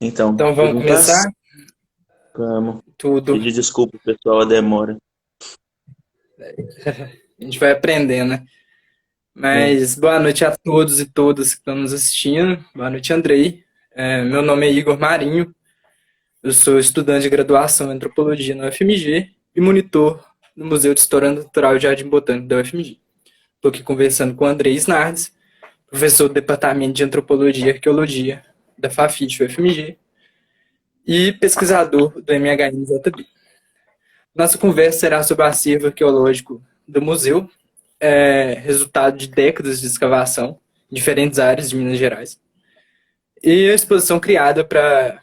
Então, Então vamos perguntas? começar Vamos. tudo. Pedir desculpa, pessoal, a demora. A gente vai aprendendo, né? É, Mas boa noite a todos e todas que estão nos assistindo. Boa noite, Andrei. Meu nome é Igor Marinho. Eu sou estudante de graduação em antropologia na UFMG e monitor no Museu de História Natural e Jardim Botânico da UFMG. Estou aqui conversando com o Andrei Snardes, professor do Departamento de Antropologia e Arqueologia da FAFIT UFMG e pesquisador do MHNZB. Nossa conversa será sobre o acervo arqueológico do museu, resultado de décadas de escavação em diferentes áreas de Minas Gerais. E a exposição criada para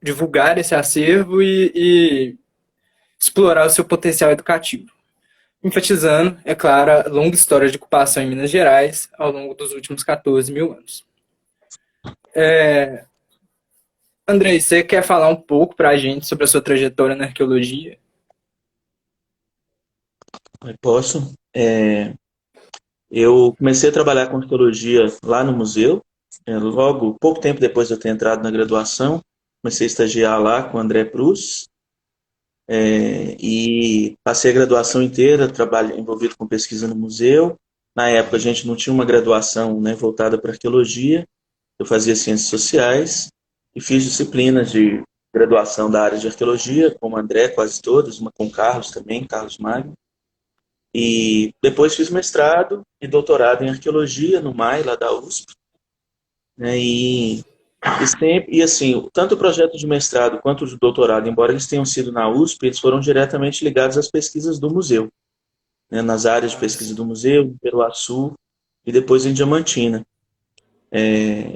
divulgar esse acervo e explorar o seu potencial educativo, enfatizando, é claro, a longa história de ocupação em Minas Gerais ao longo dos últimos 14 mil anos. Andrei, você quer falar um pouco para a gente sobre a sua trajetória na arqueologia? posso? Eu comecei a trabalhar com arqueologia lá no museu, logo, pouco tempo depois de eu ter entrado na graduação. Comecei a estagiar lá com o André Prus, e passei a graduação inteira envolvido com pesquisa no museu. Na época, a gente não tinha uma graduação, né, voltada para arqueologia. Eu fazia ciências sociais e fiz disciplinas de graduação da área de arqueologia, como o André, quase todas, uma com o Carlos também, Carlos Magno. E depois fiz mestrado e doutorado em arqueologia no MAI, lá da USP. Né? E assim, tanto o projeto de mestrado quanto o de doutorado, embora eles tenham sido na USP, eles foram diretamente ligados às pesquisas do museu, né? Nas áreas de pesquisa do museu, em Peruaçu e depois em Diamantina.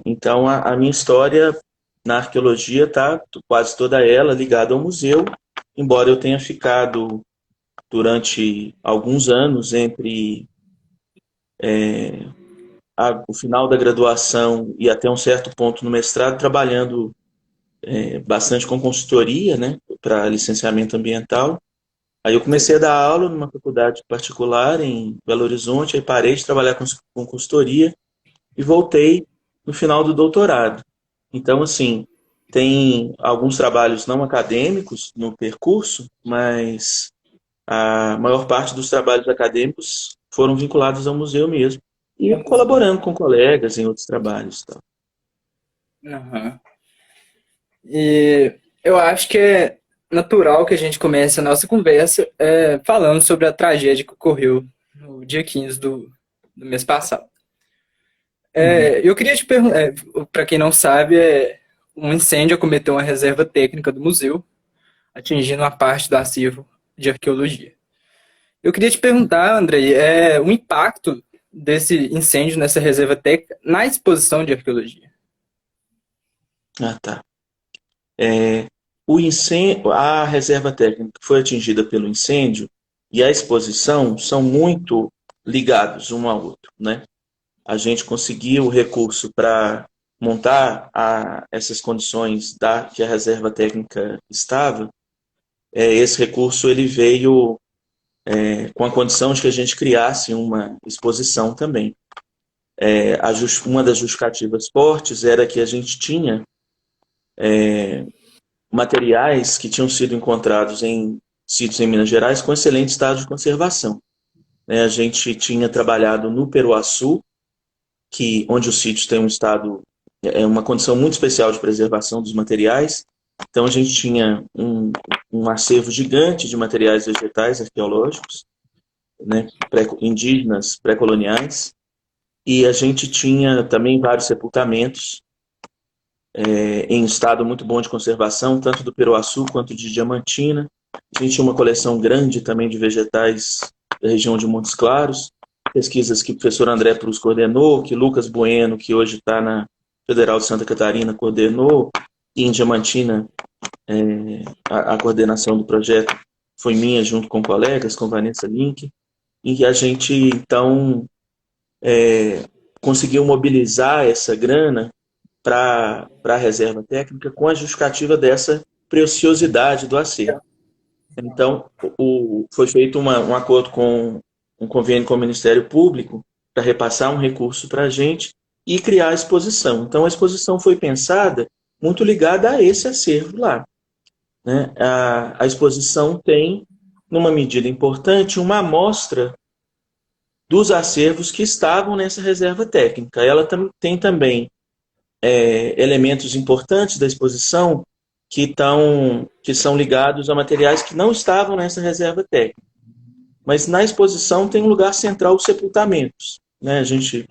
Então, a minha história na arqueologia está quase toda ela ligada ao museu, embora eu tenha ficado durante alguns anos entre o final da graduação e até um certo ponto no mestrado, trabalhando bastante com consultoria, né, para licenciamento ambiental. Aí eu comecei a dar aula numa faculdade particular em Belo Horizonte, aí parei de trabalhar com consultoria e voltei no final do doutorado. Então, assim, tem alguns trabalhos não acadêmicos no percurso, mas a maior parte dos trabalhos acadêmicos foram vinculados ao museu mesmo. E colaborando com colegas em outros trabalhos. Tá? Uhum. E eu acho que é natural que a gente comece a nossa conversa falando sobre a tragédia que ocorreu no dia 15 do mês passado. Uhum. Eu queria te perguntar, para quem não sabe, um incêndio acometeu uma reserva técnica do museu, atingindo uma parte do acervo de arqueologia. Eu queria te perguntar, Andrei, o impacto desse incêndio nessa reserva técnica na exposição de arqueologia. Ah, tá. O incêndio, a reserva técnica que foi atingida pelo incêndio e a exposição são muito ligados um ao outro, né? A gente conseguiu o recurso para montar essas condições que a reserva técnica estava. Esse recurso ele veio com a condição de que a gente criasse uma exposição também. Uma das justificativas fortes era que a gente tinha materiais que tinham sido encontrados em sítios em Minas Gerais com excelente estado de conservação. A gente tinha trabalhado no Peruaçu, onde os sítios têm um estado, uma condição muito especial de preservação dos materiais. Então a gente tinha um acervo gigante de materiais vegetais arqueológicos, né, indígenas, pré-coloniais, e a gente tinha também vários sepultamentos em estado muito bom de conservação, tanto do Peruaçu quanto de Diamantina. A gente tinha uma coleção grande também de vegetais da região de Montes Claros, pesquisas que o professor André Prus coordenou, que Lucas Bueno, que hoje está na Federal de Santa Catarina, coordenou, e em Diamantina a coordenação do projeto foi minha junto com colegas, com Vanessa Link, e a gente, então, conseguiu mobilizar essa grana para a reserva técnica com a justificativa dessa preciosidade do acervo. Então, foi feito um acordo com um convênio com o Ministério Público para repassar um recurso para a gente e criar a exposição. Então, a exposição foi pensada muito ligada a esse acervo lá, né? A exposição tem, numa medida importante, uma amostra dos acervos que estavam nessa reserva técnica. Ela tem também elementos importantes da exposição que são ligados a materiais que não estavam nessa reserva técnica. Mas na exposição tem um lugar central os sepultamentos, né? A gente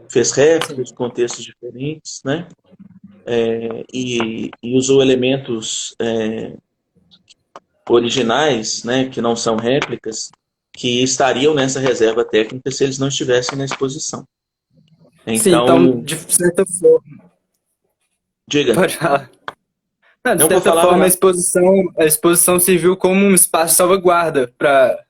fez réplicas de contextos diferentes, né? E usou elementos originais, né, que não são réplicas, que estariam nessa reserva técnica se eles não estivessem na exposição. Sim, então, Então, de certa forma, diga. pode falar. Não, de Não vou certa falar, vai forma, lá. a exposição serviu como um espaço de salvaguarda para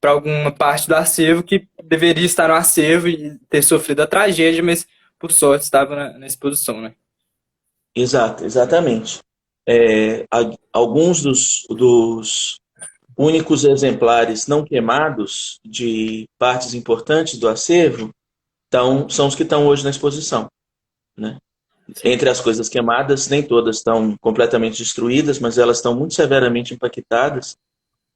alguma parte do acervo que deveria estar no acervo e ter sofrido a tragédia, mas por sorte estava na exposição, né? Exato, exatamente. Alguns dos únicos exemplares não queimados de partes importantes do acervo são os que estão hoje na exposição, né? Entre as coisas queimadas, nem todas estão completamente destruídas, mas elas estão muito severamente impactadas.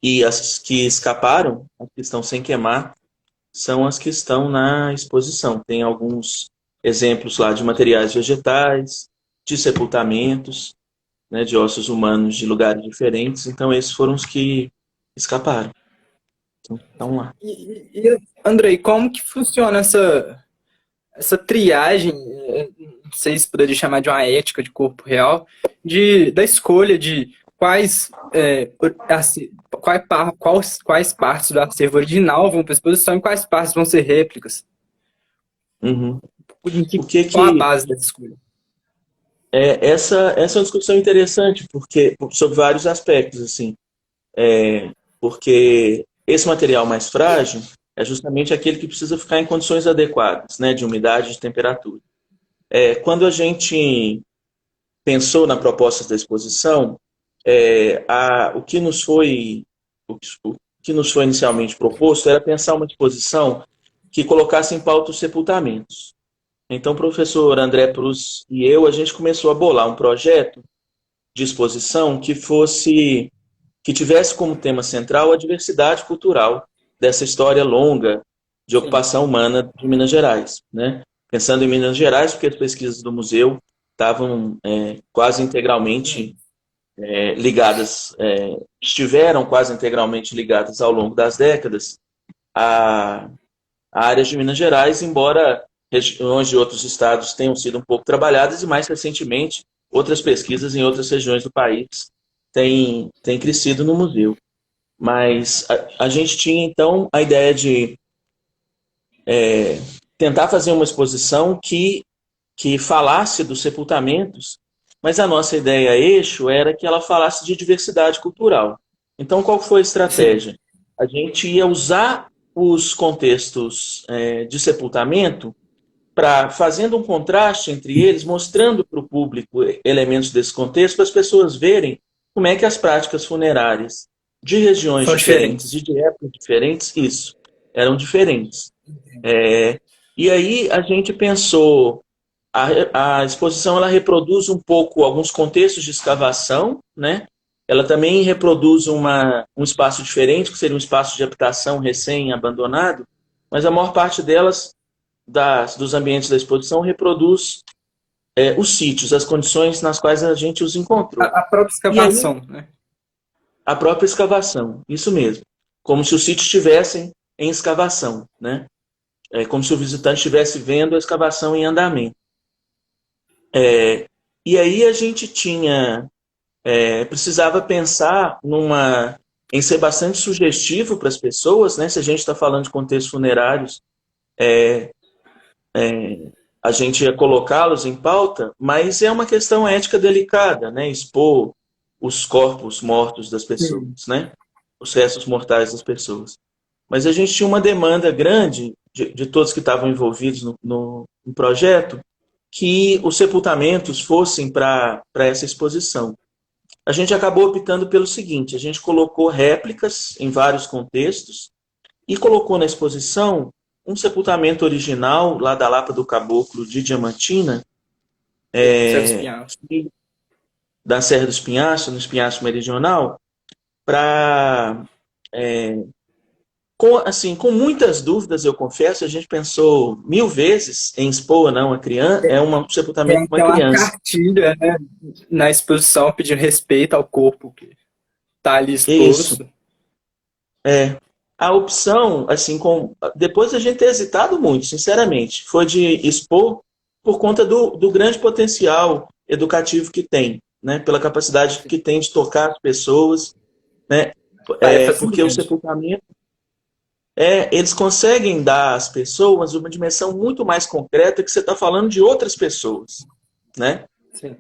E as que escaparam, as que estão sem queimar, são as que estão na exposição. Tem alguns exemplos lá de materiais vegetais, de sepultamentos, né, de ossos humanos de lugares diferentes. Então, esses foram os que escaparam. Então, estão lá. Andrei, como que funciona essa triagem, não sei se poderia chamar de uma ética de corpo real, da escolha de quais partes do acervo original vão para a exposição e quais partes vão ser réplicas? Uhum. Qual a base dessa escolha? Essa é uma discussão interessante, porque sobre vários aspectos, assim. Porque esse material mais frágil é justamente aquele que precisa ficar em condições adequadas, né, de umidade e de temperatura. Quando a gente pensou na proposta da exposição, o que nos foi inicialmente proposto era pensar uma exposição que colocasse em pauta os sepultamentos. Então, o professor André Prus e eu, a gente começou a bolar um projeto de exposição que tivesse como tema central a diversidade cultural dessa história longa de ocupação humana de Minas Gerais, né? Pensando em Minas Gerais, porque as pesquisas do museu estavam quase integralmente estiveram quase integralmente ligadas ao longo das décadas a áreas de Minas Gerais, embora regiões de outros estados tenham sido um pouco trabalhadas e, mais recentemente, outras pesquisas em outras regiões do país têm crescido no museu. Mas a gente tinha, então, a ideia de tentar fazer uma exposição que falasse dos sepultamentos, mas a nossa ideia eixo era que ela falasse de diversidade cultural. Então, qual foi a estratégia? Sim. A gente ia usar os contextos de sepultamento fazendo um contraste entre eles, mostrando para o público elementos desse contexto, para as pessoas verem como é que as práticas funerárias de regiões diferentes e de épocas diferentes, eram diferentes. E aí a gente pensou, a exposição ela reproduz um pouco alguns contextos de escavação, né? Ela também reproduz um espaço diferente, que seria um espaço de habitação recém-abandonado, mas a maior parte delas dos ambientes da exposição reproduz os sítios, as condições nas quais a gente os encontrou. A própria escavação, né? A própria escavação, isso mesmo. Como se os sítios estivessem em escavação, né? Como se o visitante estivesse vendo a escavação em andamento. E aí a gente precisava pensar em ser bastante sugestivo para as pessoas, né? Se a gente está falando de contextos funerários, a gente ia colocá-los em pauta, mas é uma questão ética delicada, né? Expor os corpos mortos das pessoas, né? Os restos mortais das pessoas. Mas a gente tinha uma demanda grande de todos que estavam envolvidos no projeto, que os sepultamentos fossem para essa exposição. A gente acabou optando pelo seguinte: a gente colocou réplicas em vários contextos e colocou na exposição um sepultamento original lá da Lapa do Caboclo de Diamantina, Serra dos Pinhais. da Serra do Espinhaço, no Espinhaço Meridional, para com muitas dúvidas, eu confesso, a gente pensou 1000 vezes em expor ou não a criança, um Tem sepultamento com uma aquela criança. cartilha, né, na exposição pedindo respeito ao corpo que está ali Isso. exposto. A opção, assim, depois a gente ter hesitado muito, sinceramente, foi de expor por conta do grande potencial educativo que tem, né? Pela capacidade que tem de tocar as pessoas, né? É Porque o fascinante. sepultamento, eles conseguem dar às pessoas uma dimensão muito mais concreta que você está falando de outras pessoas, né? Sim.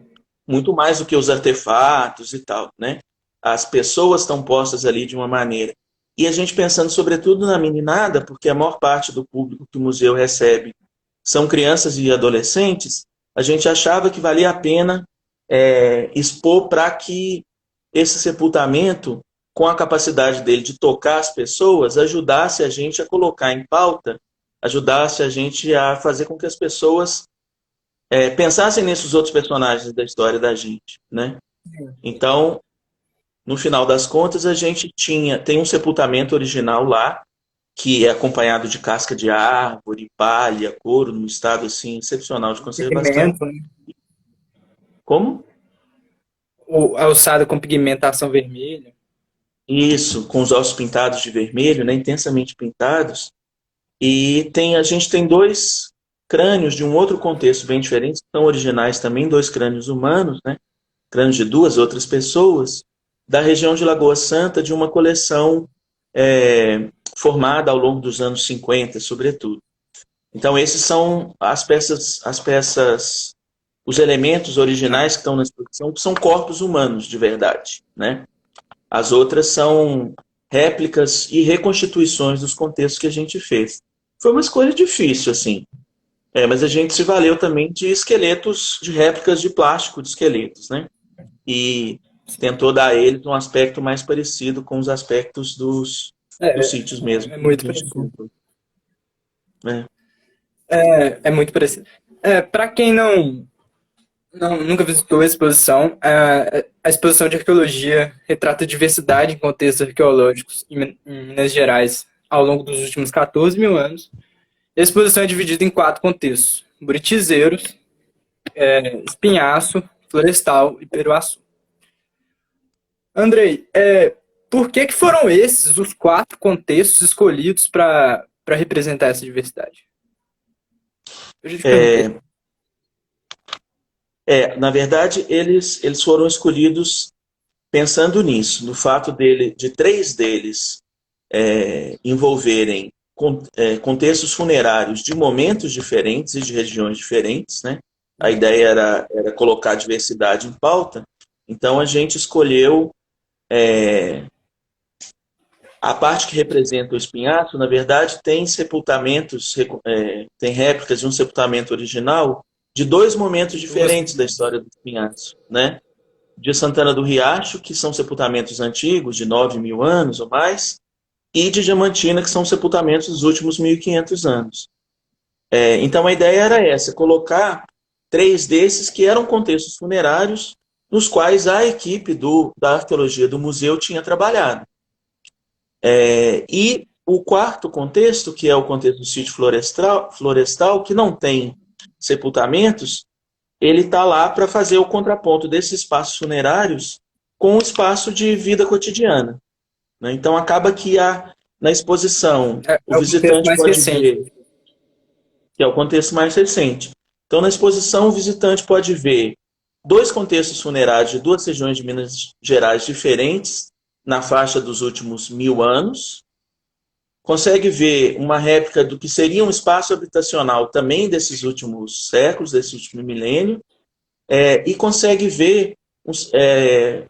Muito mais do que os artefatos e tal, né? As pessoas estão postas ali de uma maneira. E a gente pensando sobretudo na meninada, porque a maior parte do público que o museu recebe são crianças e adolescentes, a gente achava que valia a pena expor para que esse sepultamento, com a capacidade dele de tocar as pessoas, ajudasse a gente a colocar em pauta, ajudasse a gente a fazer com que as pessoas pensassem nesses outros personagens da história da gente, né? Então, no final das contas, a gente tem um sepultamento original lá, que é acompanhado de casca de árvore, palha, couro, num estado assim excepcional de conservação. Pigmento, né? Como? O alçado com pigmentação vermelha. Isso, com os ossos pintados de vermelho, né, intensamente pintados. E a gente tem dois crânios de um outro contexto bem diferente, que são originais também, dois crânios humanos, né, crânios de duas outras pessoas, da região de Lagoa Santa, de uma coleção formada ao longo dos anos 50, sobretudo. Então, esses são as peças, os elementos originais que estão na exposição, que são corpos humanos, de verdade, né? As outras são réplicas e reconstituições dos contextos que a gente fez. Foi uma escolha difícil, assim. Mas a gente se valeu também de esqueletos, de réplicas de plástico de esqueletos, né? E tentou dar a eles um aspecto mais parecido com os aspectos dos sítios mesmo. É muito Que a gente parecido. encontrou. É. É muito parecido. Para quem nunca visitou a exposição, a exposição de arqueologia retrata a diversidade em contextos arqueológicos em Minas Gerais ao longo dos últimos 14 mil anos. A exposição é dividida em 4 contextos: buritizeiros, espinhaço, florestal e peruaçu. Andrei, por que foram esses os 4 contextos escolhidos para representar essa diversidade? Eu já te perguntei. Na verdade, eles foram escolhidos pensando nisso, no fato de 3 deles envolverem contextos funerários de momentos diferentes e de regiões diferentes, né? A ideia era colocar a diversidade em pauta, então a gente escolheu a parte que representa o espinhaço, na verdade, tem sepultamentos, tem réplicas de um sepultamento original de 2 momentos diferentes da história do espinhaço, né? De Santana do Riacho, que são sepultamentos antigos, de 9.000 anos ou mais, e de Diamantina, que são sepultamentos dos últimos 1.500 anos. Então a ideia era essa, colocar 3 desses que eram contextos funerários nos quais a equipe da arqueologia do museu tinha trabalhado. E o 4º contexto, que é o contexto do sítio florestal, que não tem sepultamentos, ele está lá para fazer o contraponto desses espaços funerários com o espaço de vida cotidiana, né? Então acaba que na exposição o É o contexto visitante mais pode recente. ver, que é o contexto mais recente. Então na exposição o visitante pode ver 2 contextos funerários de 2 regiões de Minas Gerais diferentes, na faixa dos últimos 1.000 anos, consegue ver uma réplica do que seria um espaço habitacional também desses últimos séculos, desse último milênio, e consegue ver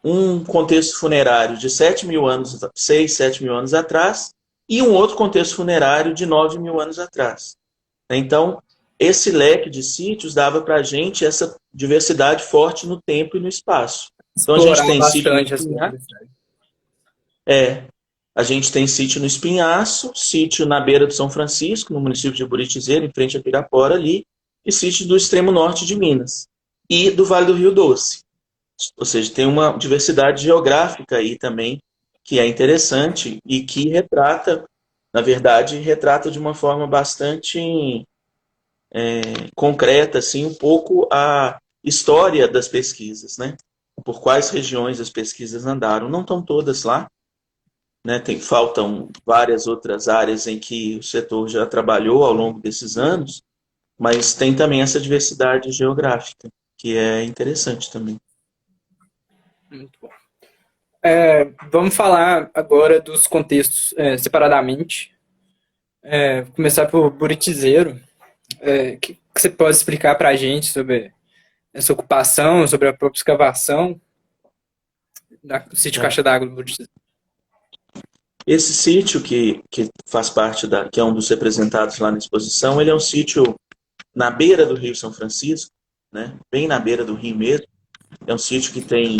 um contexto funerário de 7.000 anos, 6, 7.000 anos atrás, e um outro contexto funerário de 9.000 anos atrás. Então, esse leque de sítios dava para a gente essa diversidade forte no tempo e no espaço. Então, a gente tem sítio no Espinhaço. A gente tem sítio no Espinhaço, sítio na beira do São Francisco, no município de Buritizeira, em frente a Pirapora ali, e sítio do extremo norte de Minas. e do Vale do Rio Doce. Ou seja, tem uma diversidade geográfica aí também que é interessante e que retrata, na verdade, retrata de uma forma bastante concreta, assim, um pouco a história das pesquisas, né? Por quais regiões as pesquisas andaram. Não estão todas lá, né? Faltam várias outras áreas em que o setor já trabalhou ao longo desses anos, mas tem também essa diversidade geográfica, que é interessante também. Muito bom. Vamos falar agora dos contextos separadamente. Vou começar por Buritizeiro. Que você pode explicar para a gente sobre essa ocupação, sobre a própria escavação do sítio É. Caixa d'Água do Buritizeiro? Esse sítio que faz parte que é um dos representados lá na exposição, ele é um sítio na beira do Rio São Francisco, né? Bem na beira do rio mesmo. É um sítio que tem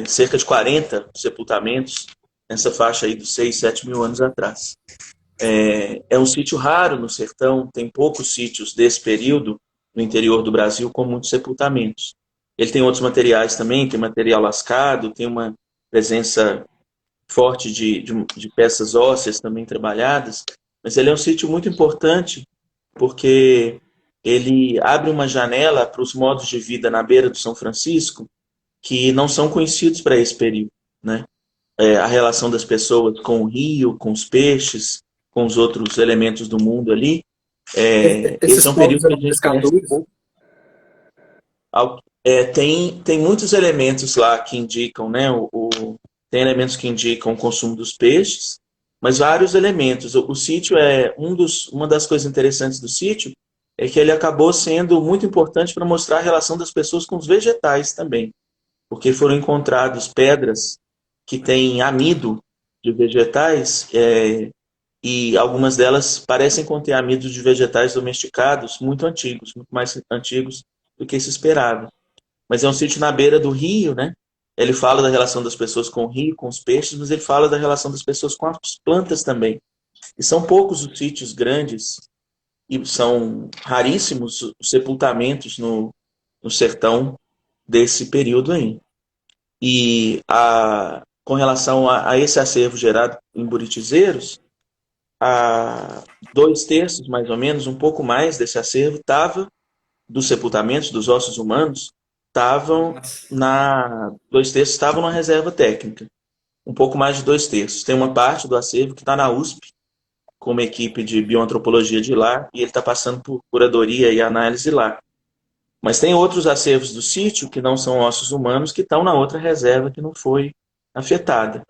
cerca de 40 sepultamentos nessa faixa aí dos 6, 7 mil anos atrás. É um sítio raro no sertão, tem poucos sítios desse período no interior do Brasil com muitos sepultamentos. Ele tem outros materiais também, tem material lascado, tem uma presença forte de peças ósseas também trabalhadas, mas ele é um sítio muito importante porque ele abre uma janela para os modos de vida na beira do São Francisco que não são conhecidos para esse período, né? A relação das pessoas com o rio, com os peixes, com os outros elementos do mundo ali. Esse Esses é um povos período que eram a gente conhece pescadores? pouco. Tem muitos elementos lá que indicam, né? Tem elementos que indicam o consumo dos peixes, mas vários elementos. O sítio uma das coisas interessantes do sítio é que ele acabou sendo muito importante para mostrar a relação das pessoas com os vegetais também, porque foram encontradas pedras que têm amido de vegetais, e algumas delas parecem conter amido de vegetais domesticados muito antigos, muito mais antigos do que se esperava. Mas é um sítio na beira do rio, né? Ele fala da relação das pessoas com o rio, com os peixes, mas ele fala da relação das pessoas com as plantas também. E são poucos os sítios grandes e são raríssimos os sepultamentos no sertão desse período aí. E com relação a esse acervo gerado em Buritizeiros, a 2/3, mais ou menos, um pouco mais desse acervo estava dos sepultamentos, dos ossos humanos, estavam 2/3 estavam na reserva técnica. Um pouco mais de 2/3. Tem uma parte do acervo que está na USP, com uma equipe de bioantropologia de lá, e ele está passando por curadoria e análise lá. Mas tem outros acervos do sítio, que não são ossos humanos, que estão na outra reserva que não foi afetada.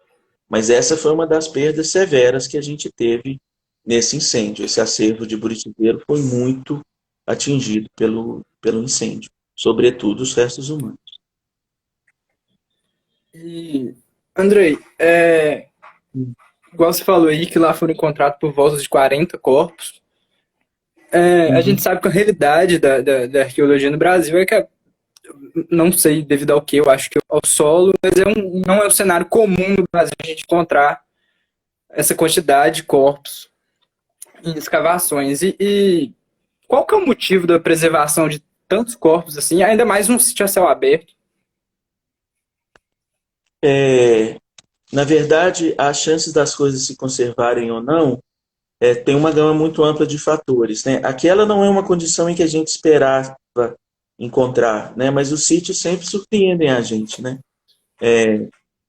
Mas essa foi uma das perdas severas que a gente teve nesse incêndio. Esse acervo de Buritizeiro foi muito atingido pelo incêndio, sobretudo os restos humanos. E, Andrei, igual você falou aí, que lá foram encontrados por volta de 40 corpos. A gente sabe que a realidade da arqueologia no Brasil é que, não sei devido ao que, eu acho que ao solo, mas não é um cenário comum no Brasil a gente encontrar essa quantidade de corpos em escavações. E qual que é o motivo da preservação de tantos corpos assim, ainda mais num sítio a céu aberto? Na verdade, as chances das coisas se conservarem ou não tem uma gama muito ampla de fatores, né? Aquela não é uma condição em que a gente esperava encontrar, né? Mas os sítios sempre surpreendem a gente, né?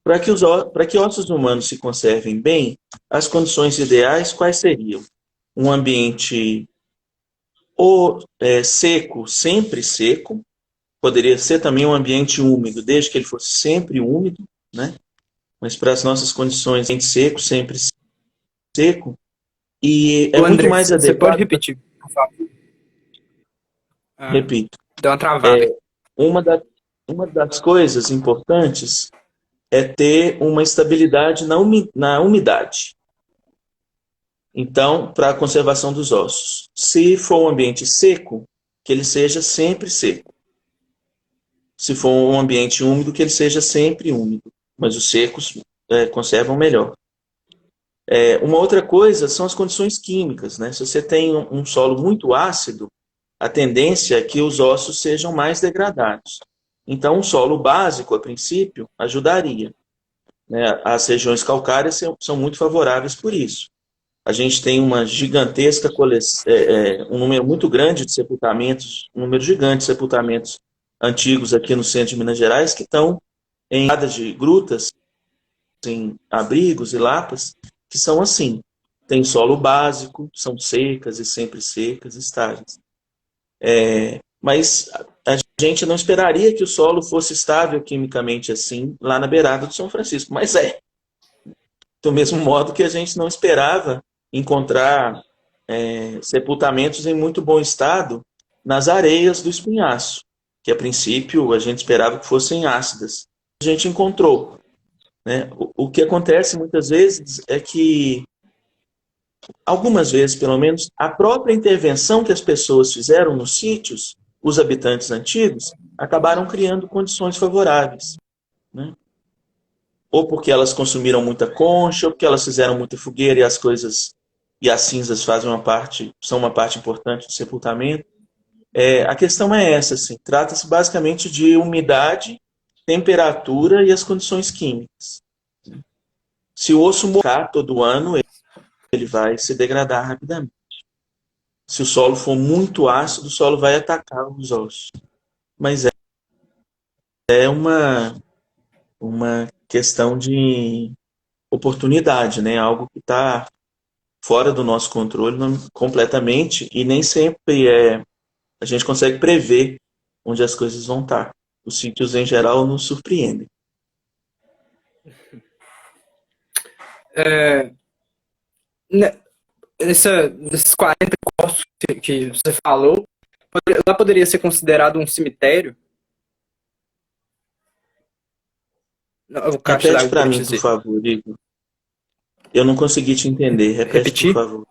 Para que ossos humanos se conservem bem, as condições ideais quais seriam? Um ambiente seco, sempre seco, poderia ser também um ambiente úmido, desde que ele fosse sempre úmido, né? Mas para as nossas condições, ambiente seco, sempre seco, e é Ô, muito André, mais você pode adequado, repetir, por favor? repito, Deu uma travada aqui. uma, da, uma das coisas importantes é ter uma estabilidade na umidade. Então, para a conservação dos ossos. Se for um ambiente seco, que ele seja sempre seco. Se for um ambiente úmido, que ele seja sempre úmido. Mas os secos conservam melhor. Uma outra coisa são as condições químicas, né? Se você tem um solo muito ácido, a tendência é que os ossos sejam mais degradados. Então, um solo básico, a princípio, ajudaria, né? As regiões calcárias são muito favoráveis por isso. A gente tem uma gigantesca um número muito grande de sepultamentos, um número gigante de sepultamentos antigos aqui no centro de Minas Gerais, que estão em áreas de grutas, em abrigos e lapas, que são assim. Tem solo básico, são secas e sempre secas, estáveis. Mas a gente não esperaria que o solo fosse estável quimicamente assim, lá na beirada do São Francisco, mas é. Do mesmo modo que a gente não esperava encontrar sepultamentos em muito bom estado nas areias do Espinhaço, que a princípio a gente esperava que fossem ácidas. A gente encontrou, né? O que acontece muitas vezes é que, algumas vezes pelo menos, a própria intervenção que as pessoas fizeram nos sítios, os habitantes antigos, acabaram criando condições favoráveis, né? Ou porque elas consumiram muita concha, ou porque elas fizeram muita fogueira e as cinzas são uma parte importante do sepultamento. A questão é essa, assim, trata-se basicamente de umidade, temperatura e as condições químicas. Se o osso mocar todo ano, ele vai se degradar rapidamente. Se o solo for muito ácido, o solo vai atacar os ossos. Mas é uma questão de oportunidade, né? Algo que está fora do nosso controle completamente e nem sempre a gente consegue prever onde as coisas vão estar. Os sítios, em geral, nos surpreendem. É, nesses 40 corpos que você falou, lá poderia ser considerado um cemitério? O caixa Repete d'água, para por mim, por dizer. favor, Igor. Eu não consegui te entender. Repete, por Repetir? favor.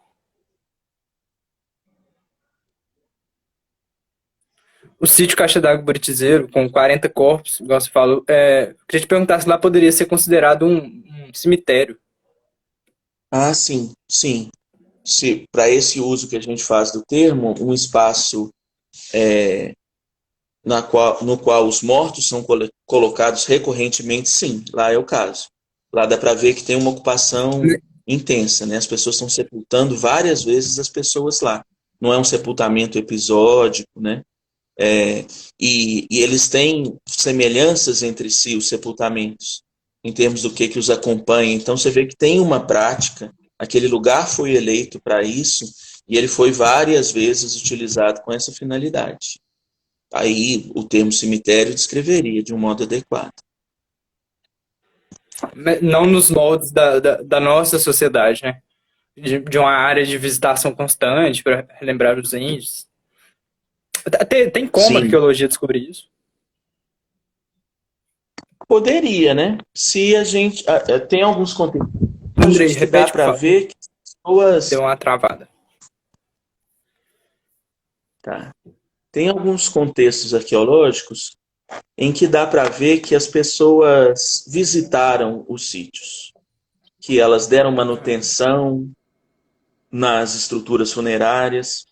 O sítio Caixa d'Água Buritizeiro, com 40 corpos, igual você falou, queria te perguntar se lá poderia ser considerado um cemitério. Ah, sim, sim. Se para esse uso que a gente faz do termo, um espaço no qual os mortos são colocados recorrentemente, sim, lá é o caso. Lá dá para ver que tem uma ocupação intensa, né? As pessoas estão sepultando várias vezes as pessoas lá. Não é um sepultamento episódico, né? E eles têm semelhanças entre si, os sepultamentos, em termos do que os acompanha. Então você vê que tem uma prática, aquele lugar foi eleito para isso, e ele foi várias vezes utilizado com essa finalidade. Aí o termo cemitério descreveria de um modo adequado. Não nos moldes da nossa sociedade, né? De uma área de visitação constante para relembrar os índios. Tem como a Sim, arqueologia descobrir isso? poderia, né? Se a gente. Tem alguns Andrei, contextos que dá repete, por para favor. ver que as pessoas. Deu uma travada. Tá. Tem alguns contextos arqueológicos em que dá para ver que as pessoas visitaram os sítios, que elas deram manutenção nas estruturas funerárias.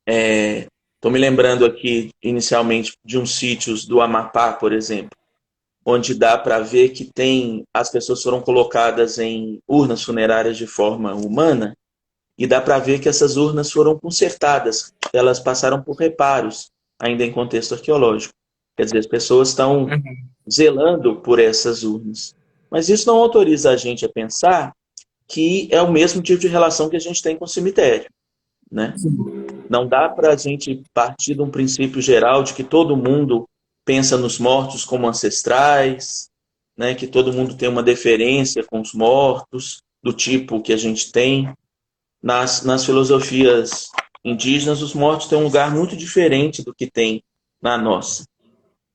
Estou me lembrando aqui, inicialmente, de uns sítios do Amapá, por exemplo, onde dá para ver que as pessoas foram colocadas em urnas funerárias de forma humana, e dá para ver que essas urnas foram consertadas, elas passaram por reparos, ainda em contexto arqueológico. Quer dizer, as pessoas estão Uhum. zelando por essas urnas. Mas isso não autoriza a gente a pensar que é o mesmo tipo de relação que a gente tem com o cemitério, né? Não dá para a gente partir de um princípio geral de que todo mundo pensa nos mortos como ancestrais, né? Que todo mundo tem uma deferência com os mortos, do tipo que a gente tem. Nas filosofias indígenas, os mortos têm um lugar muito diferente do que tem na nossa,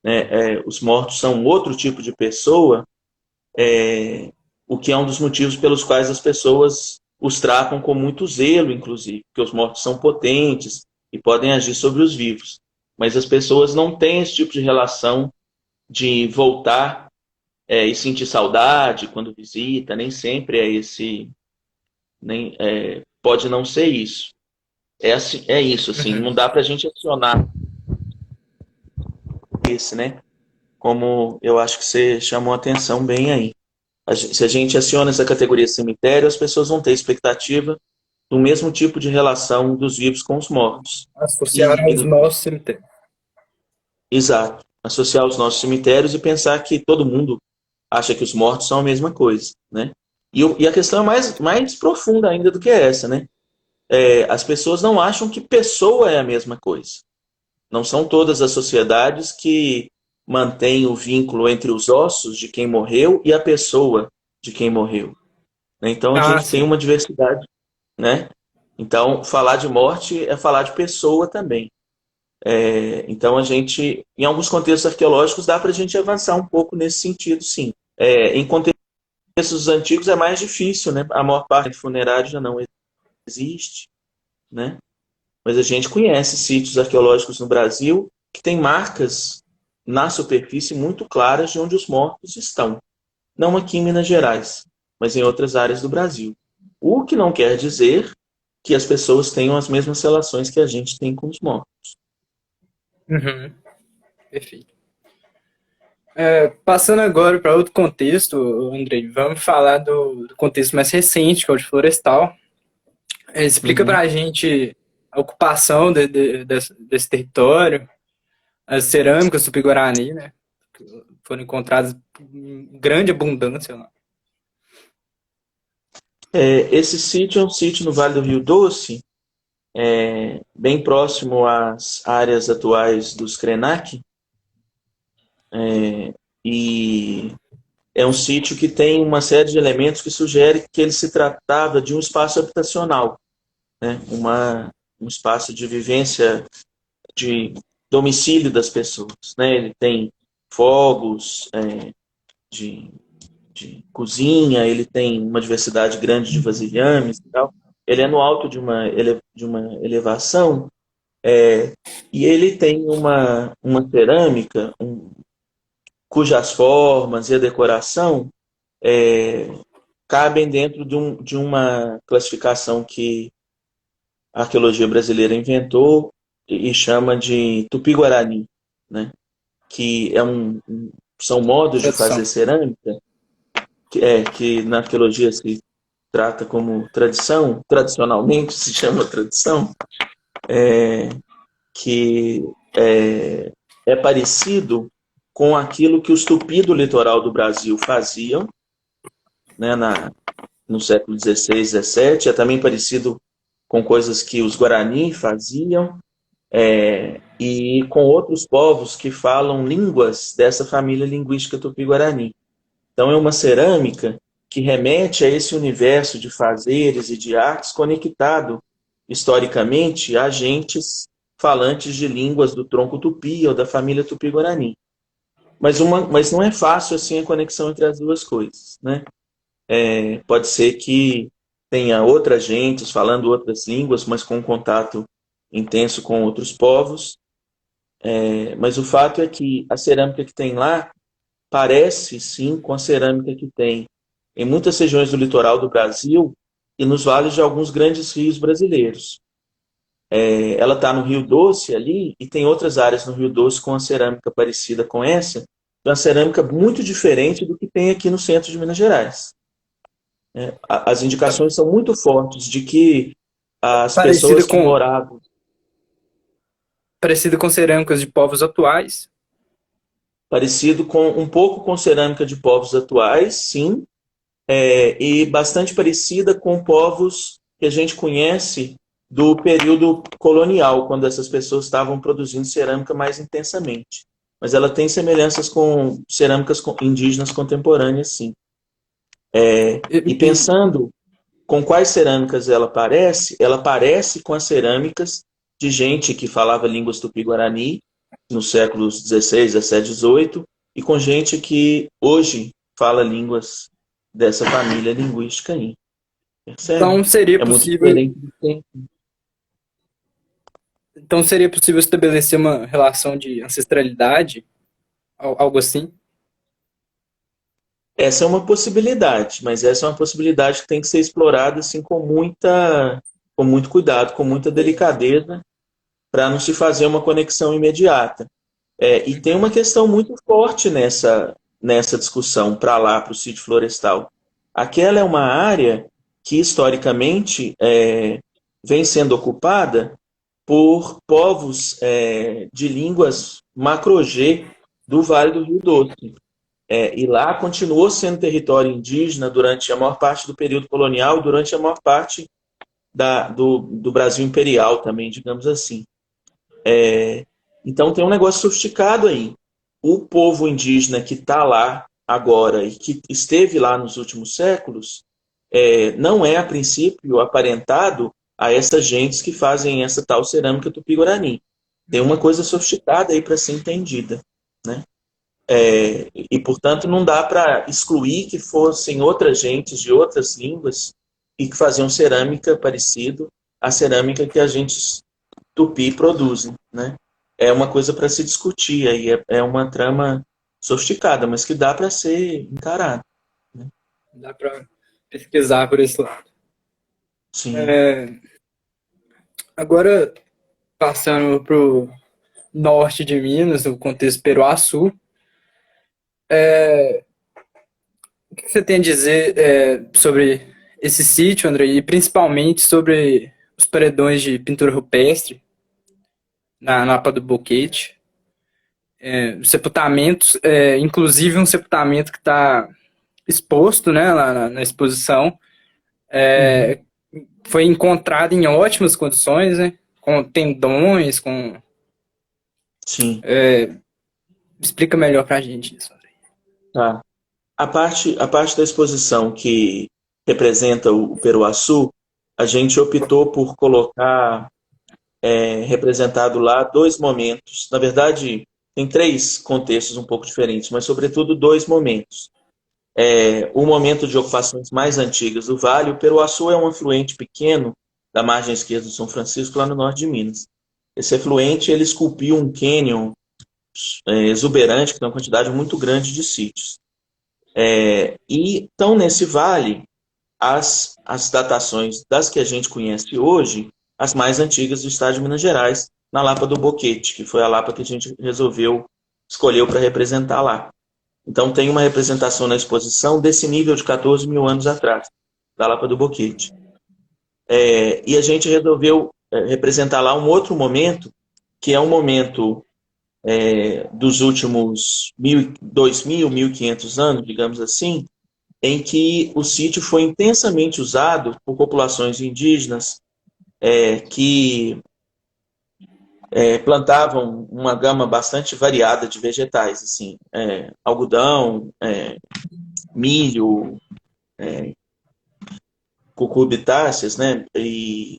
né? Os mortos são outro tipo de pessoa, o que é um dos motivos pelos quais as pessoas os tratam com muito zelo, inclusive, porque os mortos são potentes e podem agir sobre os vivos. Mas as pessoas não têm esse tipo de relação de voltar e sentir saudade quando visita, nem sempre é esse, pode não ser isso. É isso, assim, Uhum. não dá para a gente acionar esse, né? Como eu acho que você chamou a atenção bem aí. Se a gente aciona essa categoria cemitério, as pessoas vão ter expectativa do mesmo tipo de relação dos vivos com os mortos. Associar E, aos nossos cemitérios. exato, associar os nossos cemitérios e pensar que todo mundo acha que os mortos são a mesma coisa, né? E a questão é mais profunda ainda do que essa, né? As pessoas não acham que pessoa é a mesma coisa. Não são todas as sociedades que mantêm o vínculo entre os ossos de quem morreu e a pessoa de quem morreu, né? Então a Ah, gente tem sim. uma diversidade, né? Então falar de morte é falar de pessoa também. Então a gente, em alguns contextos arqueológicos, dá para a gente avançar um pouco nesse sentido, sim. Em contextos antigos é mais difícil, né? A maior parte de funerário já não existe, né? Mas a gente conhece sítios arqueológicos no Brasil que têm marcas na superfície muito claras de onde os mortos estão. Não aqui em Minas Gerais, mas em outras áreas do Brasil. O que não quer dizer que as pessoas tenham as mesmas relações que a gente tem com os mortos. Uhum. Perfeito. Passando agora para outro contexto, Andrei, vamos falar do contexto mais recente, que é o de florestal. Explica para Uhum. a gente a ocupação desse território, as cerâmicas tupi-guarani, né? Que foram encontradas em grande abundância lá. Esse sítio é um sítio no Vale do Rio Doce, bem próximo às áreas atuais dos Krenak, e é um sítio que tem uma série de elementos que sugere que ele se tratava de um espaço habitacional, né? Um espaço de vivência, de domicílio das pessoas, né? Ele tem fogos, de, de cozinha, ele tem uma diversidade grande de vasilhames e tal. Ele é no alto de uma elevação, e ele tem uma cerâmica cujas formas e a decoração é, cabem dentro de uma classificação que a arqueologia brasileira inventou e chama de Tupi-Guarani, né? Que são modos de Tradução. fazer cerâmica que na arqueologia se trata como tradição, tradicionalmente se chama tradição, que é parecido com aquilo que os tupi do litoral do Brasil faziam, né, no século XVI, XVII. É também parecido com coisas que os Guarani faziam, e com outros povos que falam línguas dessa família linguística tupi-guarani. Então é uma cerâmica que remete a esse universo de fazeres e de artes conectado historicamente a gentes falantes de línguas do tronco tupi ou da família tupi-guarani. Mas não é fácil assim a conexão entre as duas coisas, né? Pode ser que tenha outras gentes falando outras línguas, mas com contato intenso com outros povos. Mas o fato é que a cerâmica que tem lá parece sim com a cerâmica que tem em muitas regiões do litoral do Brasil e nos vales de alguns grandes rios brasileiros. Ela está no Rio Doce ali e tem outras áreas no Rio Doce com a cerâmica parecida com essa, uma cerâmica muito diferente do que tem aqui no centro de Minas Gerais. As indicações são muito fortes de que as Parecida pessoas que com, moravam, parecida com cerâmicas de povos atuais. parecido com um pouco com cerâmica de povos atuais, sim, e bastante parecida com povos que a gente conhece do período colonial, quando essas pessoas estavam produzindo cerâmica mais intensamente. Mas ela tem semelhanças com cerâmicas indígenas contemporâneas, sim. E, E e- pensando com quais cerâmicas ela parece com as cerâmicas de gente que falava línguas tupi-guarani nos séculos XVI, XVII, XVIII, e com gente que hoje fala línguas dessa família linguística aí. Percebe? então seria É muito possível, diferente do tempo. então seria possível estabelecer uma relação de ancestralidade, algo assim. Essa é uma possibilidade, mas essa é uma possibilidade que tem que ser explorada assim com muita com muito cuidado, com muita delicadeza, para não se fazer uma conexão imediata. E tem uma questão muito forte nessa discussão para lá, para o sítio florestal. Aquela é uma área que, historicamente, vem sendo ocupada por povos de línguas macro-G do Vale do Rio Doce. E lá continuou sendo território indígena durante a maior parte do período colonial, durante a maior parte do Brasil imperial também, digamos assim. Então tem um negócio sofisticado aí. O povo indígena que está lá agora e que esteve lá nos últimos séculos não é, a princípio, aparentado a essas gentes que fazem essa tal cerâmica tupi-guarani. Tem uma coisa sofisticada aí para ser entendida, né? E, portanto, não dá para excluir que fossem outras gentes de outras línguas e que faziam cerâmica parecido à cerâmica que a gente tupi produzem, né? É uma coisa para se discutir aí, é uma trama sofisticada, mas que dá para ser encarada, né? Dá para pesquisar por esse lado. Sim. Agora, passando para o norte de Minas, no contexto Peruaçu, o que você tem a dizer sobre esse sítio, André, e principalmente sobre os paredões de pintura rupestre na Lapa do Boquete? Sepultamentos, inclusive um sepultamento que está exposto, né, lá na exposição, foi encontrado em ótimas condições, né, com tendões, com... Sim. Explica melhor para a gente isso, André. Tá. A parte da exposição que representa o Peruaçu, a gente optou por colocar representado lá dois momentos. Na verdade, tem três contextos um pouco diferentes, mas sobretudo dois momentos. O momento de ocupações mais antigas do Vale. O Peruaçu é um afluente pequeno da margem esquerda do São Francisco, lá no norte de Minas. Esse afluente ele esculpiu um cânion exuberante, que tem uma quantidade muito grande de sítios. E então, nesse vale, as datações das que a gente conhece hoje, as mais antigas do estado de Minas Gerais, na Lapa do Boquete, que foi a Lapa que a gente escolheu para representar lá. Então tem uma representação na exposição desse nível de 14 mil anos atrás, da Lapa do Boquete. E a gente resolveu representar lá um outro momento, que é um momento dos últimos 2.000, 1.500 anos, digamos assim, em que o sítio foi intensamente usado por populações indígenas que plantavam uma gama bastante variada de vegetais, assim, algodão, milho, cucurbitáceas, né, e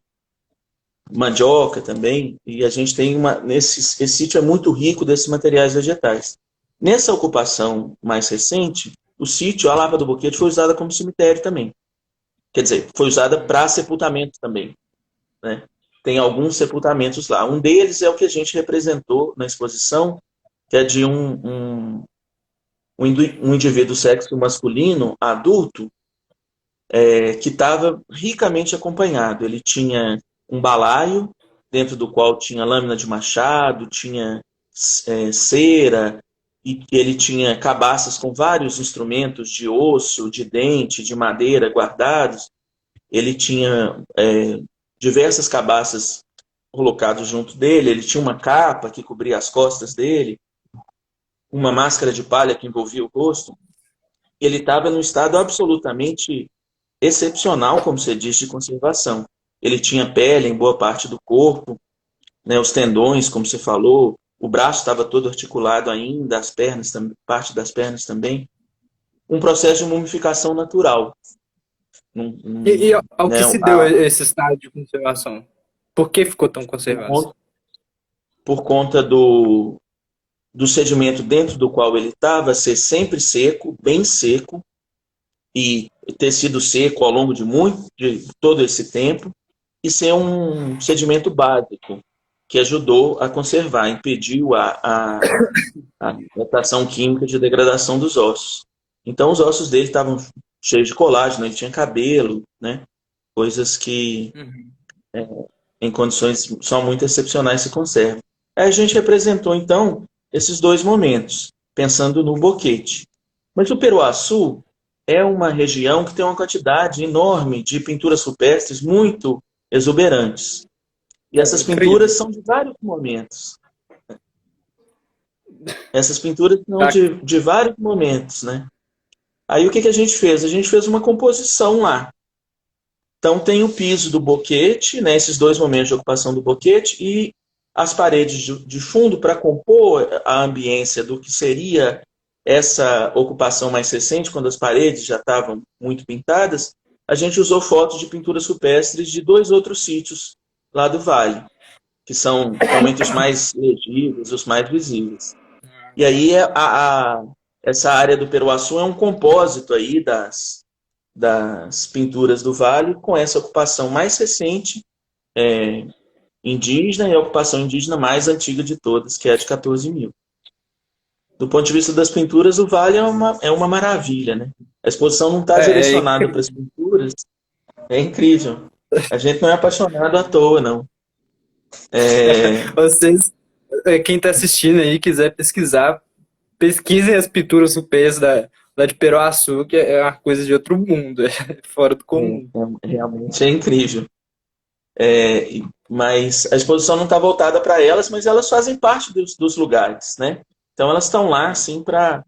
mandioca também, e a gente tem esse sítio é muito rico desses materiais vegetais. Nessa ocupação mais recente, o sítio, a Lapa do Boquete, foi usada como cemitério também. Quer dizer, foi usada para sepultamento também, né? Tem alguns sepultamentos lá. Um deles é o que a gente representou na exposição, que é de um indivíduo sexo masculino, adulto, que estava ricamente acompanhado. Ele tinha um balaio, dentro do qual tinha lâmina de machado, tinha cera, e ele tinha cabaças com vários instrumentos de osso, de dente, de madeira guardados. Ele tinha diversas cabaças colocadas junto dele, ele tinha uma capa que cobria as costas dele, uma máscara de palha que envolvia o rosto. Ele estava num estado absolutamente excepcional, como você disse, de conservação. Ele tinha pele em boa parte do corpo, né, os tendões, como você falou, o braço estava todo articulado ainda, as pernas, parte das pernas também. Um processo de mumificação natural. E ao que se deu esse estado de conservação? Por que ficou tão conservado? Por conta do sedimento dentro do qual ele estava ser sempre seco, bem seco, e ter sido seco ao longo de todo esse tempo, e ser um sedimento básico, que ajudou a conservar, impediu a ação química de degradação dos ossos. Então os ossos dele estavam cheios de colágeno, ele tinha cabelo, né? Coisas que em condições só muito excepcionais se conserva. Aí a gente representou, então, esses dois momentos, pensando no boquete. Mas o Peruaçu é uma região que tem uma quantidade enorme de pinturas rupestres muito exuberantes. E essas Incrível. pinturas são de vários momentos. Essas pinturas são Tá. de vários momentos, né? Aí o que que a gente fez? A gente fez uma composição lá. Então tem o piso do boquete, né, esses dois momentos de ocupação do boquete, e as paredes de fundo para compor a ambiência do que seria essa ocupação mais recente, quando as paredes já estavam muito pintadas, a gente usou fotos de pinturas rupestres de dois outros sítios lá do Vale, que estão entre os mais legíveis, os mais visíveis. E aí essa área do Peruaçu é um compósito aí das pinturas do Vale, com essa ocupação mais recente, indígena, e a ocupação indígena mais antiga de todas, que é a de 14 mil. Do ponto de vista das pinturas, o Vale é uma maravilha, né? A exposição não está direcionada para as Incrível. pinturas, é incrível. A gente não é apaixonado à toa, não. Vocês, quem está assistindo aí, quiser pesquisar, pesquisem as pinturas rupestres lá de Peruaçu, que é uma coisa de outro mundo, é fora do comum. Realmente é incrível. Mas a exposição não está voltada para elas, mas elas fazem parte dos lugares, né? Então elas estão lá, assim, para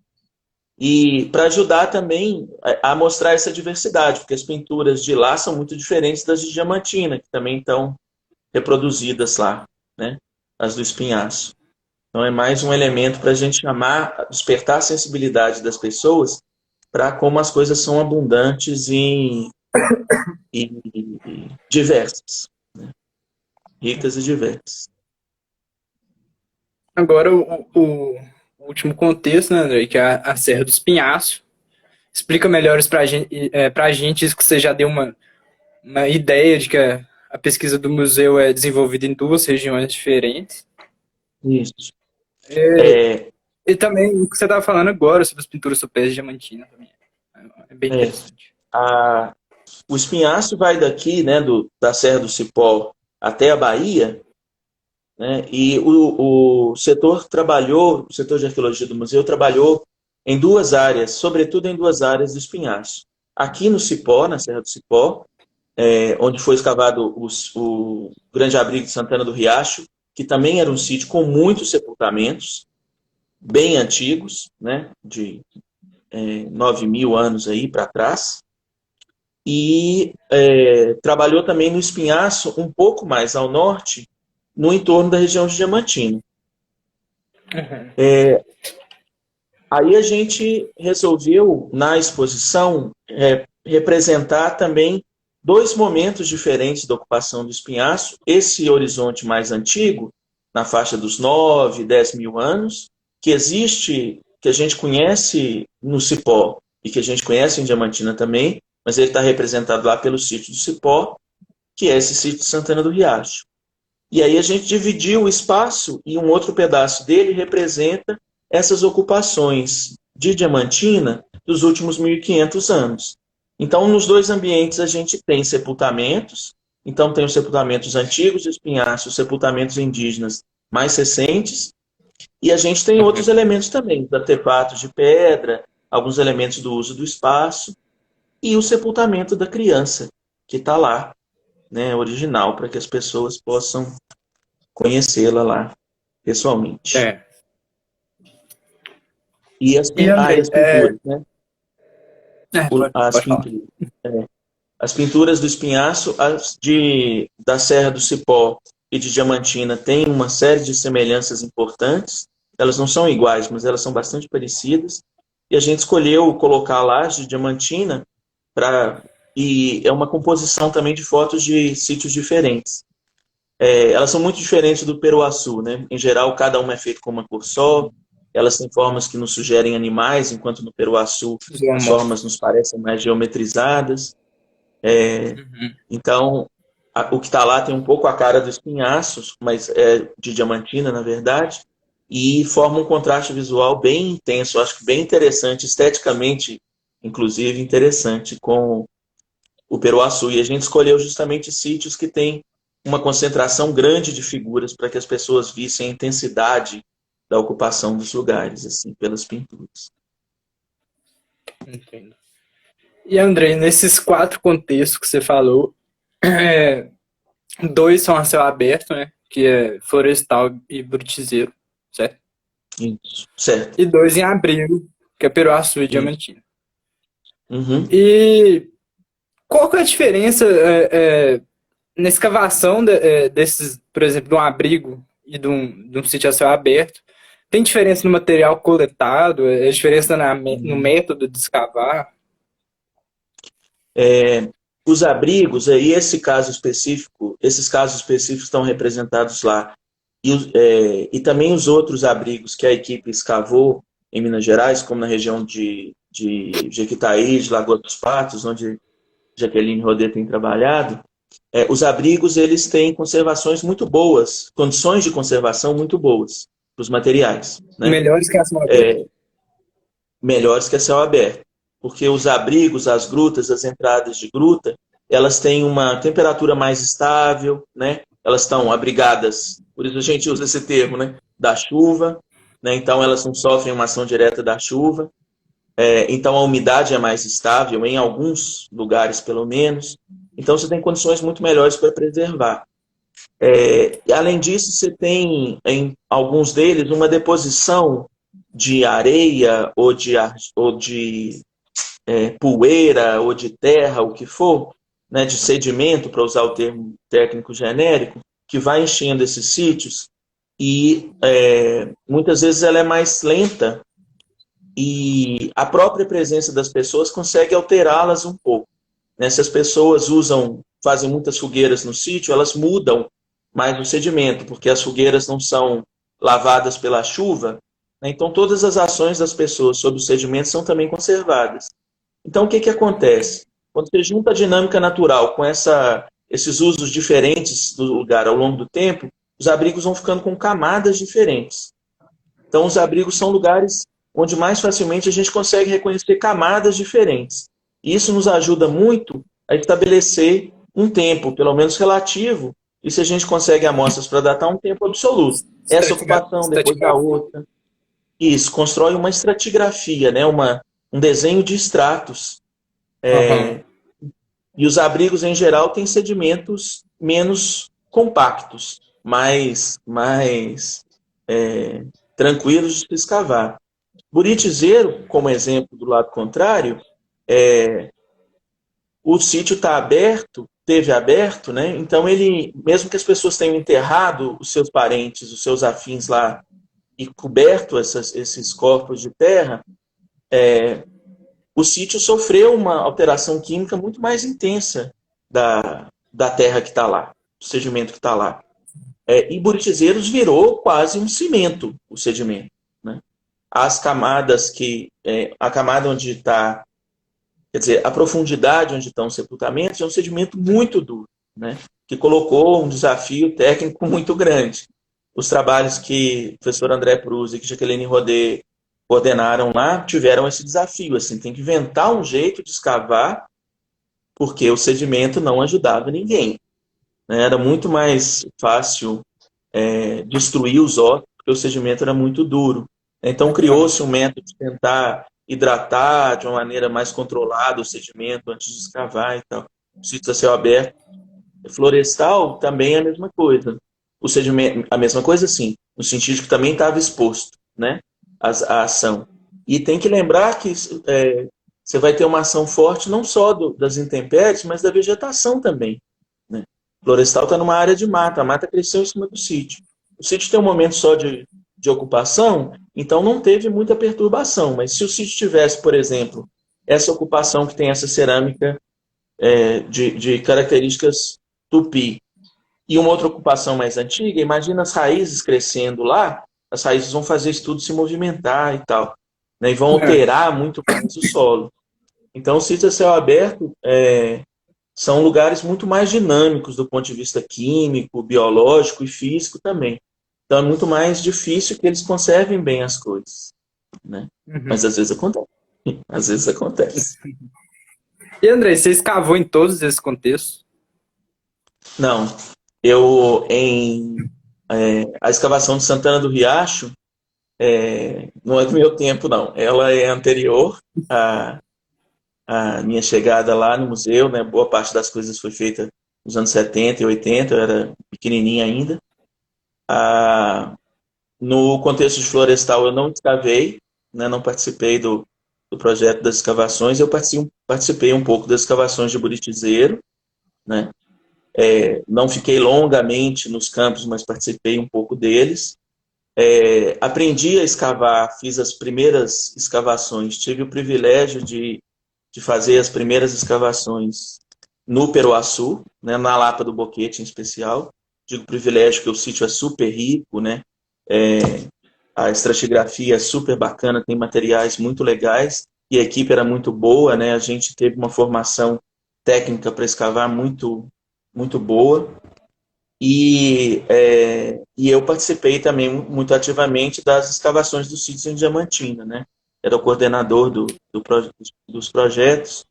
ajudar também a mostrar essa diversidade, porque as pinturas de lá são muito diferentes das de Diamantina, que também estão reproduzidas lá, né? As do Espinhaço. Então é mais um elemento para a gente chamar, despertar a sensibilidade das pessoas para como as coisas são abundantes e diversas, ricas e diversas. Agora, o último contexto, né, André, que é a Serra do Espinhaço. Explica melhor isso pra gente, isso que você já deu uma ideia de que a pesquisa do museu é desenvolvida em duas regiões diferentes. Isso. É, e também o que você estava falando agora sobre as pinturas rupestres de Diamantina também. É bem É, interessante. o Espinhaço vai daqui, né, da Serra do Cipó até a Bahia, né, e o setor trabalhou, o setor de arqueologia do museu trabalhou em duas áreas, sobretudo em duas áreas do Espinhaço. Aqui no Cipó, na Serra do Cipó, onde foi escavado o Grande Abrigo de Santana do Riacho, que também era um sítio com muitos sepultamentos, bem antigos, né, de 9 mil anos aí para trás. E trabalhou também no Espinhaço, um pouco mais ao norte, no entorno da região de Diamantina. Uhum. Aí a gente resolveu, na exposição, representar também dois momentos diferentes da ocupação do Espinhaço. Esse horizonte mais antigo, na faixa dos 9, 10 mil anos, que existe, que a gente conhece no Cipó e que a gente conhece em Diamantina também, mas ele está representado lá pelo sítio do Cipó, que é esse sítio de Santana do Riacho. E aí a gente dividiu o espaço e um outro pedaço dele representa essas ocupações de Diamantina dos últimos 1.500 anos. Então, nos dois ambientes a gente tem sepultamentos, então tem os sepultamentos antigos de Espinhaço, os sepultamentos indígenas mais recentes, e a gente tem outros elementos também, os artefatos de pedra, alguns elementos do uso do espaço, e o sepultamento da criança, que está lá, né, original, para que as pessoas possam conhecê-la lá pessoalmente. É. E E Andrei, as pinturas, né? As pode falar. pinturas. As pinturas do Espinhaço, da Serra do Cipó e de Diamantina têm uma série de semelhanças importantes. Elas não são iguais, mas elas são bastante parecidas. E a gente escolheu colocar lá as de Diamantina e é uma composição também de fotos de sítios diferentes. Elas são muito diferentes do Peruaçu, né? Em geral, cada uma é feita com uma cor só. Elas têm formas que nos sugerem animais, enquanto no Peruaçu as formas nos parecem mais geometrizadas. Uhum. Então, o que está lá tem um pouco a cara dos Espinhaços, mas é de Diamantina, na verdade, e forma um contraste visual bem intenso, acho que bem interessante, esteticamente, inclusive, interessante com o Peruaçu. E a gente escolheu justamente sítios que têm uma concentração grande de figuras para que as pessoas vissem a intensidade da ocupação dos lugares, assim, pelas pinturas. Entendo. E, Andrei, nesses 4 contextos que você falou, é, 2 são a céu aberto, né? Que é florestal e brutizeiro, certo? Isso, certo. E 2 em abrigo, que é Peruaçu e Isso. Diamantina. Uhum. E qual que é a diferença na escavação desses, por exemplo, de um abrigo e de um sítio a céu aberto? Tem diferença no material coletado? É diferença no método de escavar? Os abrigos, aí esses casos específicos estão representados lá. E também os outros abrigos que a equipe escavou em Minas Gerais, como na região de Jequitaí, de Lagoa dos Patos, onde Jaqueline Rodet tem trabalhado, os abrigos eles têm conservações muito boas, condições de conservação muito boas para os materiais, né? Melhores que a céu aberto? Melhores que a céu aberto. Porque os abrigos, as grutas, as entradas de gruta, elas têm uma temperatura mais estável, né? Elas estão abrigadas, por isso a gente usa esse termo, né? Da chuva, né? Então elas não sofrem uma ação direta da chuva. Então a umidade é mais estável, em alguns lugares pelo menos. Então você tem condições muito melhores para preservar. E além disso, você tem em alguns deles uma deposição de areia ou de poeira ou de terra, o que for, né, de sedimento, para usar o termo técnico genérico, que vai enchendo esses sítios e muitas vezes ela é mais lenta e a própria presença das pessoas consegue alterá-las um pouco. Né? Se as pessoas fazem muitas fogueiras no sítio, elas mudam mais o sedimento, porque as fogueiras não são lavadas pela chuva, né? Então todas as ações das pessoas sobre o sedimento são também conservadas. Então, o que, que acontece? Quando você junta a dinâmica natural com esses usos diferentes do lugar ao longo do tempo, os abrigos vão ficando com camadas diferentes. Então, os abrigos são lugares onde mais facilmente a gente consegue reconhecer camadas diferentes. E isso nos ajuda muito a estabelecer um tempo, pelo menos relativo, e se a gente consegue amostras para datar um tempo absoluto. Essa ocupação, depois da outra. Isso, constrói uma estratigrafia, né? Um desenho de estratos. E os abrigos, em geral, têm sedimentos menos compactos, mais tranquilos de se escavar. Buritizeiro, como exemplo do lado contrário, o sítio está aberto, teve aberto, né? Então ele, mesmo que as pessoas tenham enterrado os seus parentes, os seus afins lá e coberto esses corpos de terra, o sítio sofreu uma alteração química muito mais intensa da terra que está lá, do sedimento que está lá. E Buritizeiros virou quase um cimento, o sedimento. Né? As camadas a camada onde está, quer dizer, a profundidade onde estão os sepultamentos é um sedimento muito duro, né? Que colocou um desafio técnico muito grande. Os trabalhos que o professor André Pruz e que Jaqueline Rodet coordenaram lá tiveram esse desafio, assim, tem que inventar um jeito de escavar, porque o sedimento não ajudava ninguém. Né? Era muito mais fácil destruir os ossos, porque o sedimento era muito duro. Então criou-se um método de tentar hidratar de uma maneira mais controlada o sedimento antes de escavar e tal. O sítio a céu aberto. Florestal também é a mesma coisa. O sedimento, a mesma coisa, sim, no sentido de que também estava exposto, né, a ação. E tem que lembrar que você vai ter uma ação forte não só das intempéries, mas da vegetação também. Né? Florestal está numa área de mata, a mata cresceu em cima do sítio. O sítio tem um momento só de ocupação, então não teve muita perturbação. Mas se o sítio tivesse, por exemplo, essa ocupação que tem essa cerâmica de características tupi, e uma outra ocupação mais antiga, imagina as raízes crescendo lá, as raízes vão fazer isso tudo se movimentar e tal, né, e vão alterar muito mais o solo. Então, os sítios a céu aberto são lugares muito mais dinâmicos do ponto de vista químico, biológico e físico também. Então, é muito mais difícil que eles conservem bem as coisas. Né? Mas às vezes acontece. Às vezes acontece. E, André, você escavou em todos esses contextos? Não. A escavação de Santana do Riacho não é do meu tempo, não. Ela é anterior à minha chegada lá no museu, né? Boa parte das coisas foi feita nos anos 70 e 80, eu era pequenininha ainda. No contexto de florestal, eu não escavei, né? Não participei do projeto das escavações, eu participei um pouco das escavações de Buritizeiro, né? Não fiquei longamente nos campos, mas participei um pouco deles. Aprendi a escavar, fiz as primeiras escavações, tive o privilégio de fazer as primeiras escavações no Peruaçu, né, na Lapa do Boquete em especial. Digo privilégio porque o sítio é super rico, né? É, a estratigrafia é super bacana, tem materiais muito legais e a equipe era muito boa, né? A gente teve uma formação técnica para escavar muito boa. E eu participei também muito ativamente das escavações dos sítios em Diamantina, né? Era o coordenador dos projetos.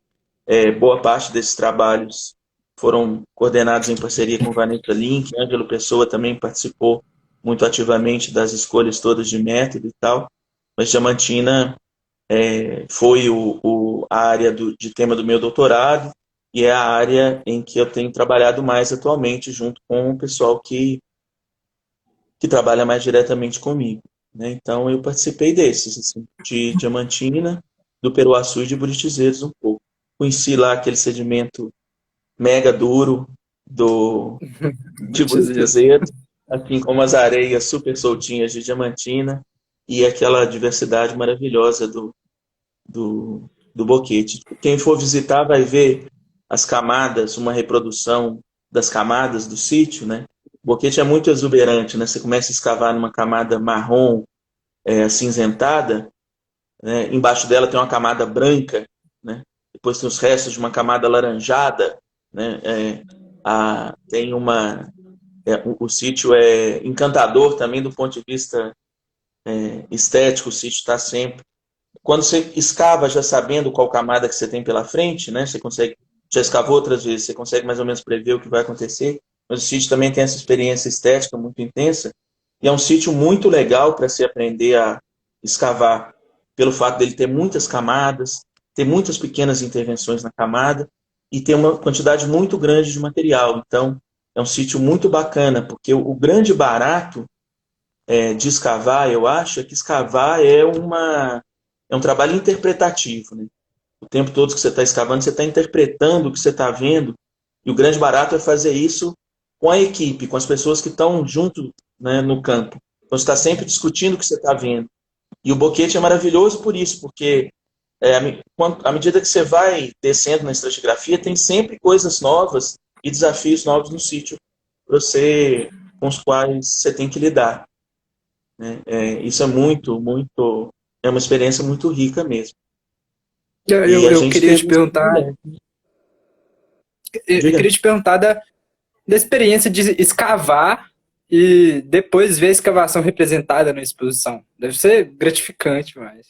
Boa parte desses trabalhos foram coordenados em parceria com Vanessa Link. Ângelo Pessoa também participou muito ativamente das escolhas todas de método e tal. Mas Diamantina foi a área de tema do meu doutorado e é a área em que eu tenho trabalhado mais atualmente, junto com o pessoal que trabalha mais diretamente comigo, né? Então, eu participei desses, assim, de Diamantina, do Peruaçu e de Buritizeiros um pouco. Conheci lá aquele sedimento mega duro de Dizer. Buritizeiros, assim como as areias super soltinhas de Diamantina e aquela diversidade maravilhosa do boquete. Quem for visitar vai ver as camadas, uma reprodução das camadas do sítio, né? O boquete é muito exuberante, né? Você começa a escavar numa camada marrom, acinzentada, né? Embaixo dela tem uma camada branca, né? Depois tem os restos de uma camada alaranjada, né? Tem o sítio é encantador também do ponto de vista estético, o sítio está sempre. Quando você escava já sabendo qual camada que você tem pela frente, né? Você consegue, já escavou outras vezes, você consegue mais ou menos prever o que vai acontecer. Mas o sítio também tem essa experiência estética muito intensa. E é um sítio muito legal para se aprender a escavar, pelo fato dele ter muitas camadas, ter muitas pequenas intervenções na camada e ter uma quantidade muito grande de material. Então, é um sítio muito bacana, porque o grande barato de escavar, eu acho, é que escavar é um trabalho interpretativo, né? O tempo todo que você está escavando, você está interpretando o que você está vendo, e o grande barato é fazer isso com a equipe, com as pessoas que estão junto, né, no campo. Então, você está sempre discutindo o que você está vendo. E o boquete é maravilhoso por isso, porque à medida que você vai descendo na estratigrafia, tem sempre coisas novas e desafios novos no sítio com os quais você tem que lidar, né? Isso é é uma experiência muito rica mesmo. E a Eu gente queria te teve esse perguntar, privilégio. eu Diga. queria te perguntar da experiência de escavar e depois ver a escavação representada na exposição. Deve ser gratificante, mas.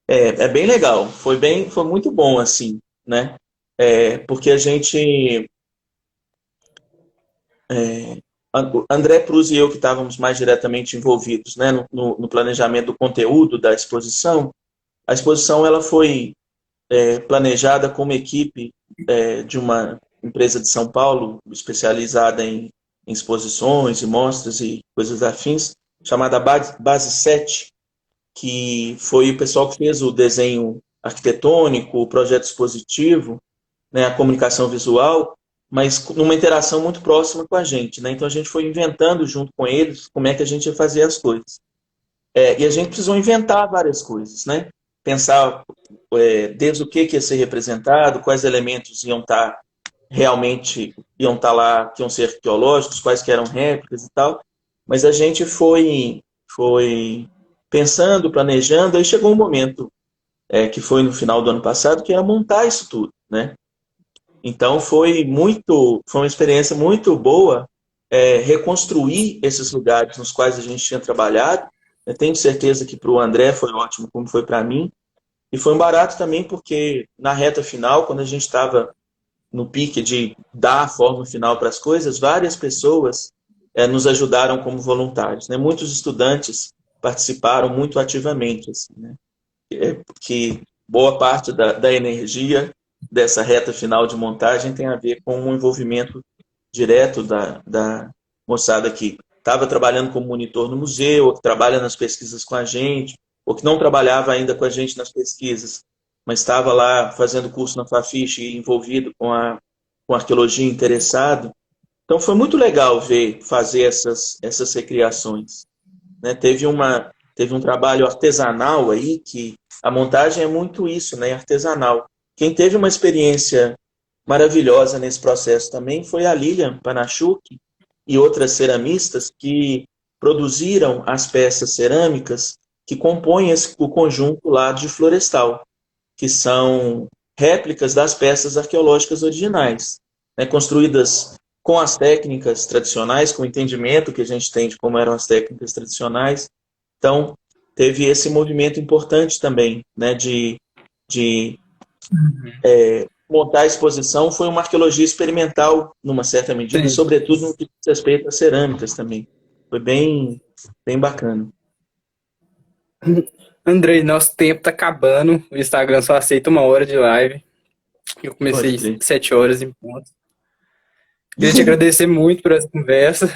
É bem legal. Foi muito bom, assim, né? Porque a gente. André Cruz e eu, que estávamos mais diretamente envolvidos, né, no planejamento do conteúdo da exposição, a exposição ela foi planejada com uma equipe de uma empresa de São Paulo, especializada em exposições e mostras e coisas afins, chamada Base 7, que foi o pessoal que fez o desenho arquitetônico, o projeto expositivo, né, a comunicação visual, mas numa interação muito próxima com a gente, né? Então a gente foi inventando junto com eles como é que a gente ia fazer as coisas. E a gente precisou inventar várias coisas, né? Pensar desde o que ia ser representado, quais elementos iam estar lá, que iam ser arqueológicos, quais que eram réplicas e tal. Mas a gente foi pensando, planejando, aí chegou um momento que foi no final do ano passado, que era montar isso tudo, né? Então foi uma experiência muito boa reconstruir esses lugares nos quais a gente tinha trabalhado. Eu tenho certeza que para o André foi ótimo, como foi para mim. E foi um barato também porque na reta final, quando a gente estava no pique de dar a forma final para as coisas, várias pessoas nos ajudaram como voluntários, né? Muitos estudantes participaram muito ativamente, assim, né? Que boa parte da energia dessa reta final de montagem tem a ver com o envolvimento direto da moçada que estava trabalhando como monitor no museu, ou que trabalha nas pesquisas com a gente, ou que não trabalhava ainda com a gente nas pesquisas, mas estava lá fazendo curso na Fafiche e envolvido com arqueologia, interessado. Então foi muito legal ver fazer essas recriações, né? Teve um trabalho artesanal aí, que a montagem é muito isso, né? Artesanal. Quem teve uma experiência maravilhosa nesse processo também foi a Lilian Panachuk e outras ceramistas que produziram as peças cerâmicas que compõem o conjunto lá de Florestal, que são réplicas das peças arqueológicas originais, né? Construídas com as técnicas tradicionais, com o entendimento que a gente tem de como eram as técnicas tradicionais. Então, teve esse movimento importante também, né, de montar a exposição. Foi uma arqueologia experimental, numa certa medida, e Sim. sobretudo no que diz respeito às cerâmicas também. Foi bem bacana. Andrei, nosso tempo tá acabando. O Instagram só aceita 1 hora de live. Eu Pode comecei crer. 7 horas em ponto. Queria te agradecer muito por essa conversa.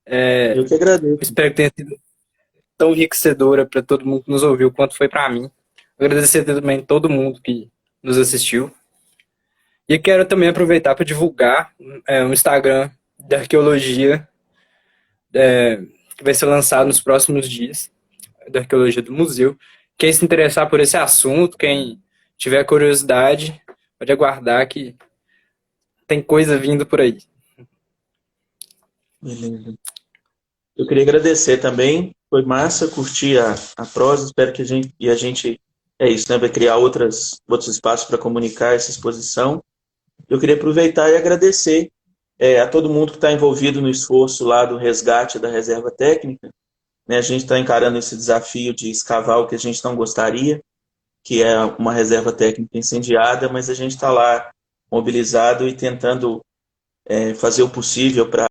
Eu que agradeço. Espero que tenha sido tão enriquecedora para todo mundo que nos ouviu quanto foi para mim. Agradecer também a todo mundo que nos assistiu. E quero também aproveitar para divulgar um Instagram de arqueologia que vai ser lançado nos próximos dias, da arqueologia do museu. Quem se interessar por esse assunto, quem tiver curiosidade, pode aguardar que tem coisa vindo por aí. Beleza. Eu queria agradecer também. Foi massa, curtir a prosa. Espero que a gente é isso, né? Vai criar outros espaços para comunicar essa exposição. Eu queria aproveitar e agradecer a todo mundo que está envolvido no esforço lá do resgate da reserva técnica, né? A gente está encarando esse desafio de escavar o que a gente não gostaria, que é uma reserva técnica incendiada, mas a gente está lá mobilizado e tentando fazer o possível para